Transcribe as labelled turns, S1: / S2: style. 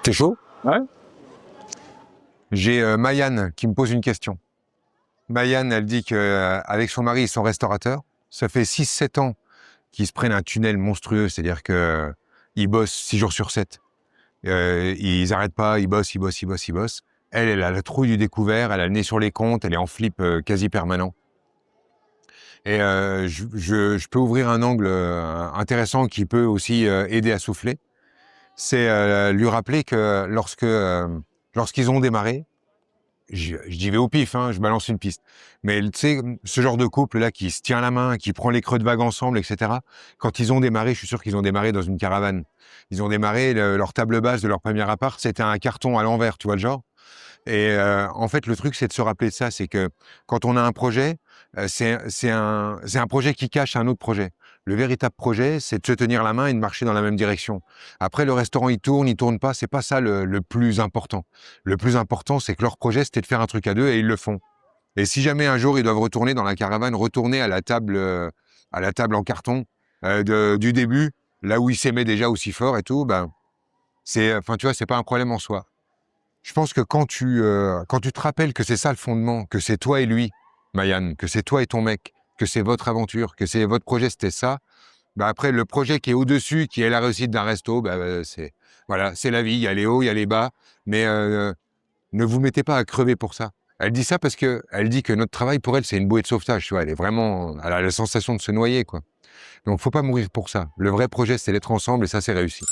S1: T'es chaud?
S2: Ouais.
S1: J'ai Mayanne qui me pose une question. Mayanne, elle dit qu'avec son mari, ils sont restaurateurs. Ça fait 6-7 ans qu'ils se prennent un tunnel monstrueux, c'est-à-dire qu'ils bossent 6 jours sur 7. Ils n'arrêtent pas, ils bossent, ils bossent, ils bossent, ils bossent. Elle a la trouille du découvert, elle a le nez sur les comptes, elle est en flip quasi permanent. Et je peux ouvrir un angle intéressant qui peut aussi aider à souffler. C'est lui rappeler que lorsqu'ils ont démarré, j'y vais au pif, hein, je balance une piste. Mais tu sais, ce genre de couple-là qui se tient la main, qui prend les creux de vague ensemble, etc. Quand ils ont démarré, je suis sûr qu'ils ont démarré dans une caravane. Ils ont démarré, leur table basse de leur premier appart, c'était un carton à l'envers, tu vois le genre. Et en fait, le truc, c'est de se rappeler de ça, c'est que quand on a un projet, c'est un projet qui cache un autre projet. Le véritable projet, c'est de se tenir la main et de marcher dans la même direction. Après, le restaurant, il tourne pas, c'est pas ça le plus important. Le plus important, c'est que leur projet, c'était de faire un truc à deux et ils le font. Et si jamais un jour, ils doivent retourner dans la caravane, retourner à la table en carton du début, là où ils s'aimaient déjà aussi fort et tout, ben, enfin, tu vois, c'est pas un problème en soi. Je pense que quand tu te rappelles que c'est ça le fondement, que c'est toi et lui, Mayanne, que c'est toi et ton mec, que c'est votre aventure, que c'est votre projet, c'était ça, bah après, le projet qui est au-dessus, qui est la réussite d'un resto, bah, c'est la vie, il y a les hauts, il y a les bas, mais ne vous mettez pas à crever pour ça. Elle dit ça parce que elle dit que notre travail, pour elle, c'est une bouée de sauvetage, tu vois, elle a la sensation de se noyer, quoi. Donc, faut pas mourir pour ça. Le vrai projet, c'est d'être ensemble et ça, c'est réussi.